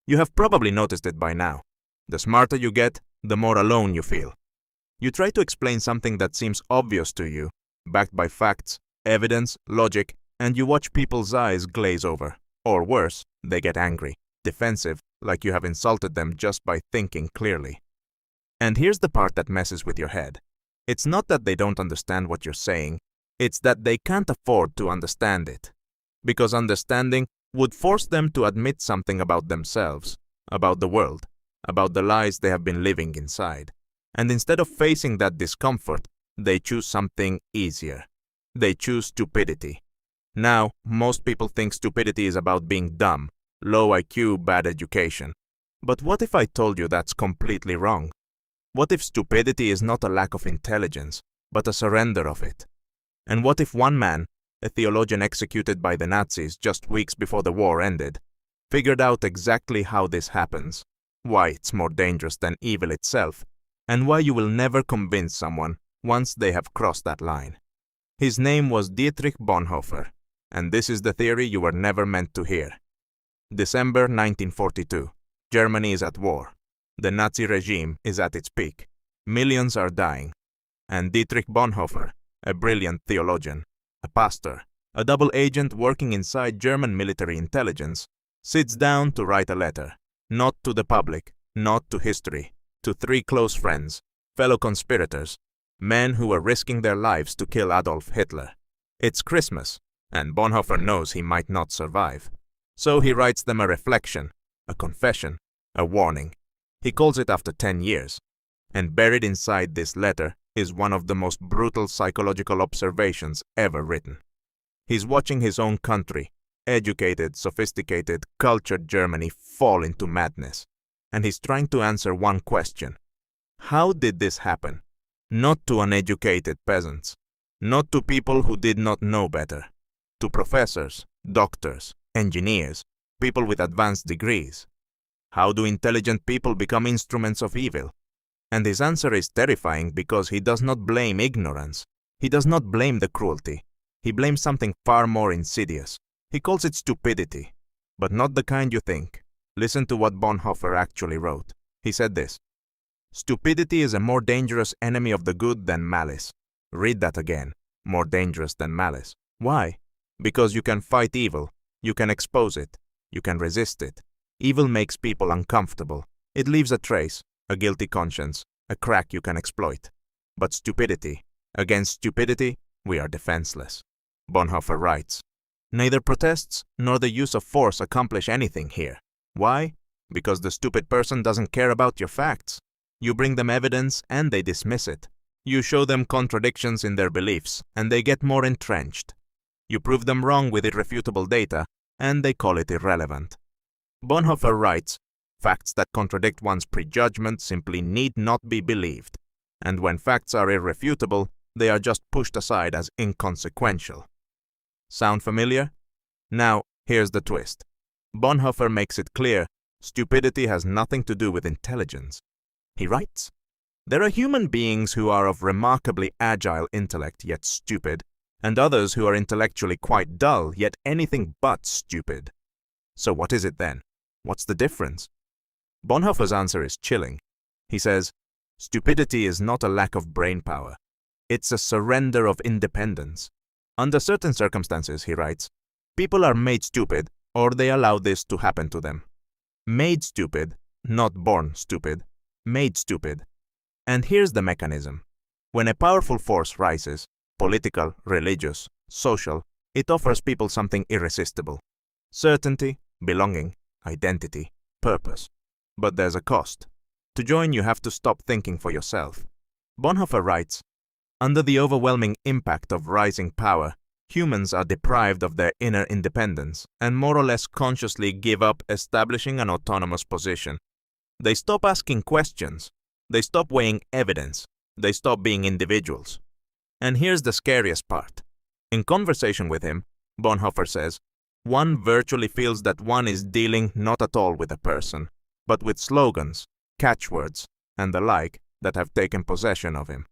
You have probably noticed it by now. The smarter you get, the more alone you feel. You try to explain something that seems obvious to you, backed by facts, evidence, logic, and you watch people's eyes glaze over. Or worse, they get angry, defensive, like you have insulted them just by thinking clearly. And here's the part that messes with your head. It's not that they don't understand what you're saying, it's that they can't afford to understand it. Because understanding would force them to admit something about themselves, about the world, about the lies they have been living inside. And instead of facing that discomfort, they choose something easier. They choose stupidity. Now, most people think stupidity is about being dumb, low IQ, bad education. But what if I told you that's completely wrong? What if stupidity is not a lack of intelligence, but a surrender of it? And what if one man, a theologian executed by the Nazis just weeks before the war ended, figured out exactly how this happens, why it's more dangerous than evil itself, and why you will never convince someone once they have crossed that line? His name was Dietrich Bonhoeffer, and this is the theory you were never meant to hear. December 1942. Germany is at war. The Nazi regime is at its peak. Millions are dying. And Dietrich Bonhoeffer, a brilliant theologian, a pastor, a double agent working inside German military intelligence, sits down to write a letter, not to the public, not to history, to 3 close friends, fellow conspirators, men who were risking their lives to kill Adolf Hitler. It's Christmas, and Bonhoeffer knows he might not survive. So he writes them a reflection, a confession, a warning. He calls it after 10 years. And buried inside this letter is one of the most brutal psychological observations ever written. He's watching his own country, educated, sophisticated, cultured Germany, fall into madness. And he's trying to answer one question. How did this happen? Not to uneducated peasants, not to people who did not know better, to professors, doctors, engineers, people with advanced degrees. How do intelligent people become instruments of evil? And his answer is terrifying because he does not blame ignorance. He does not blame the cruelty. He blames something far more insidious. He calls it stupidity, but not the kind you think. Listen to what Bonhoeffer actually wrote. He said this: "Stupidity is a more dangerous enemy of the good than malice." Read that again. More dangerous than malice. Why? Because you can fight evil. You can expose it. You can resist it. Evil makes people uncomfortable. It leaves a trace, a guilty conscience, a crack you can exploit. But stupidity, against stupidity, we are defenseless. Bonhoeffer writes, "Neither protests nor the use of force accomplish anything here. Why? Because the stupid person doesn't care about your facts. You bring them evidence and they dismiss it. You show them contradictions in their beliefs and they get more entrenched. You prove them wrong with irrefutable data and they call it irrelevant." Bonhoeffer writes, "Facts that contradict one's prejudgment simply need not be believed. And when facts are irrefutable, they are just pushed aside as inconsequential." Sound familiar? Now, here's the twist. Bonhoeffer makes it clear stupidity has nothing to do with intelligence. He writes, "There are human beings who are of remarkably agile intellect yet stupid, and others who are intellectually quite dull yet anything but stupid. So what is it then? What's the difference?" Bonhoeffer's answer is chilling. He says, "Stupidity is not a lack of brain power. It's a surrender of independence. Under certain circumstances," he writes, "people are made stupid or they allow this to happen to them. Made stupid, not born stupid. Made stupid. And here's the mechanism. When a powerful force rises, political, religious, social, it offers people something irresistible. Certainty, belonging, identity, purpose. But there's a cost. To join, you have to stop thinking for yourself." Bonhoeffer writes, "Under the overwhelming impact of rising power, humans are deprived of their inner independence and more or less consciously give up establishing an autonomous position. They stop asking questions. They stop weighing evidence. They stop being individuals." And here's the scariest part. In conversation with him, Bonhoeffer says, one virtually feels that one is dealing not at all with a person, but with slogans, catchwords, and the like that have taken possession of him.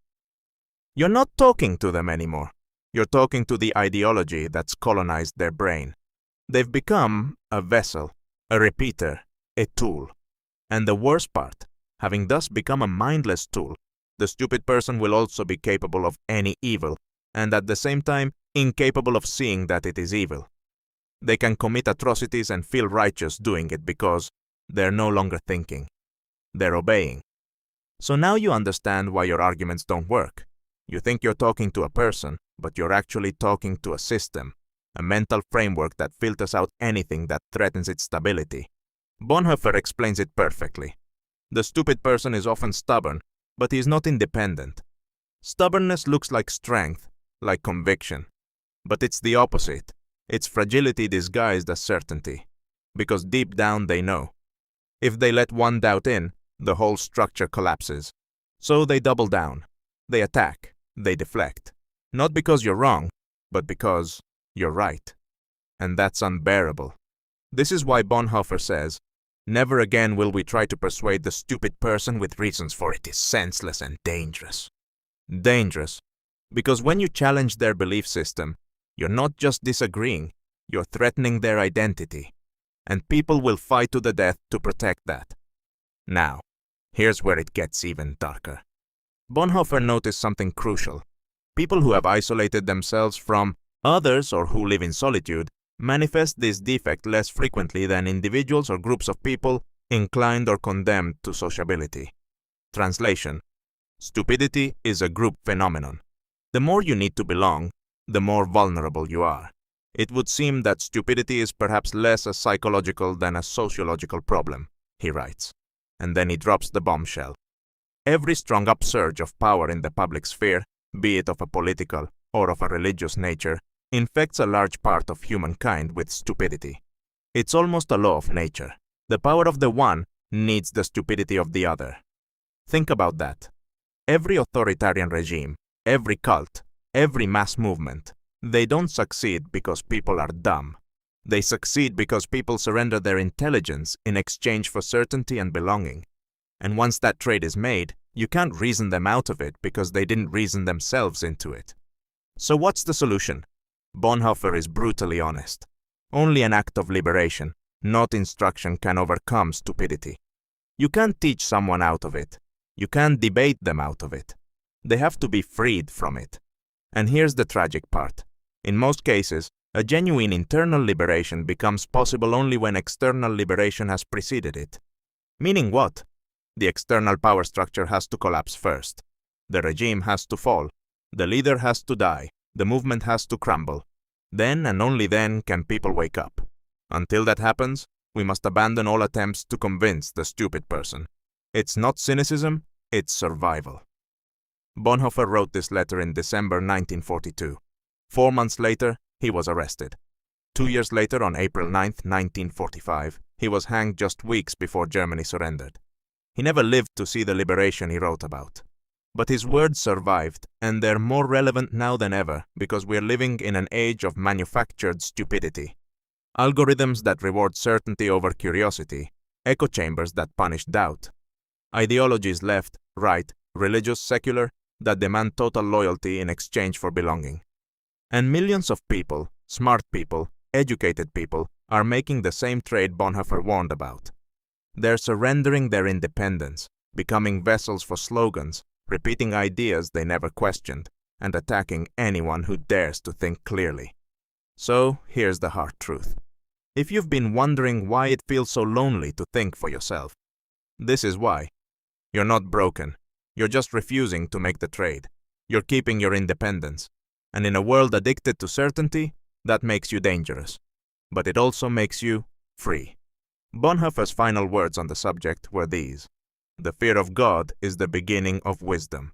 You're not talking to them anymore. You're talking to the ideology that's colonized their brain. They've become a vessel, a repeater, a tool. And the worst part, having thus become a mindless tool, the stupid person will also be capable of any evil, and at the same time incapable of seeing that it is evil. They can commit atrocities and feel righteous doing it because they're no longer thinking. They're obeying. So now you understand why your arguments don't work. You think you're talking to a person, but you're actually talking to a system, a mental framework that filters out anything that threatens its stability. Bonhoeffer explains it perfectly. The stupid person is often stubborn, but he is not independent. Stubbornness looks like strength, like conviction. But it's the opposite. It's fragility disguised as certainty. Because deep down they know. If they let one doubt in, the whole structure collapses. So they double down. They attack. They deflect. Not because you're wrong, but because you're right. And that's unbearable. This is why Bonhoeffer says, "Never again will we try to persuade the stupid person with reasons, for it is senseless and dangerous." Dangerous, because when you challenge their belief system, you're not just disagreeing, you're threatening their identity. And people will fight to the death to protect that. Now, here's where it gets even darker. Bonhoeffer noticed something crucial. People who have isolated themselves from others or who live in solitude manifest this defect less frequently than individuals or groups of people inclined or condemned to sociability. Translation: stupidity is a group phenomenon. The more you need to belong, the more vulnerable you are. It would seem that stupidity is perhaps less a psychological than a sociological problem, he writes. And then he drops the bombshell. Every strong upsurge of power in the public sphere, be it of a political or of a religious nature, infects a large part of humankind with stupidity. It's almost a law of nature. The power of the one needs the stupidity of the other. Think about that. Every authoritarian regime, every cult, every mass movement, they don't succeed because people are dumb. They succeed because people surrender their intelligence in exchange for certainty and belonging. And once that trade is made, you can't reason them out of it because they didn't reason themselves into it. So what's the solution? Bonhoeffer is brutally honest. Only an act of liberation, not instruction, can overcome stupidity. You can't teach someone out of it. You can't debate them out of it. They have to be freed from it. And here's the tragic part. In most cases, a genuine internal liberation becomes possible only when external liberation has preceded it. Meaning what? The external power structure has to collapse first. The regime has to fall. The leader has to die. The movement has to crumble. Then and only then can people wake up. Until that happens, we must abandon all attempts to convince the stupid person. It's not cynicism, it's survival. Bonhoeffer wrote this letter in December 1942. 4 months later, he was arrested. 2 years later, on April 9, 1945, he was hanged just weeks before Germany surrendered. He never lived to see the liberation he wrote about. But his words survived, and they're more relevant now than ever because we're living in an age of manufactured stupidity. Algorithms that reward certainty over curiosity, echo chambers that punish doubt, ideologies left, right, religious, secular, that demand total loyalty in exchange for belonging. And millions of people, smart people, educated people, are making the same trade Bonhoeffer warned about. They're surrendering their independence, becoming vessels for slogans, repeating ideas they never questioned, and attacking anyone who dares to think clearly. So, here's the hard truth. If you've been wondering why it feels so lonely to think for yourself, this is why. You're not broken. You're just refusing to make the trade. You're keeping your independence. And in a world addicted to certainty, that makes you dangerous. But it also makes you free. Bonhoeffer's final words on the subject were these: "The fear of God is the beginning of wisdom."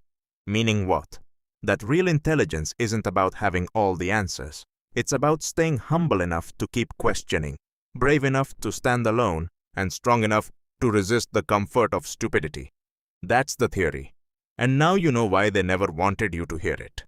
Meaning what? That real intelligence isn't about having all the answers. It's about staying humble enough to keep questioning, brave enough to stand alone, and strong enough to resist the comfort of stupidity. That's the theory. And now you know why they never wanted you to hear it.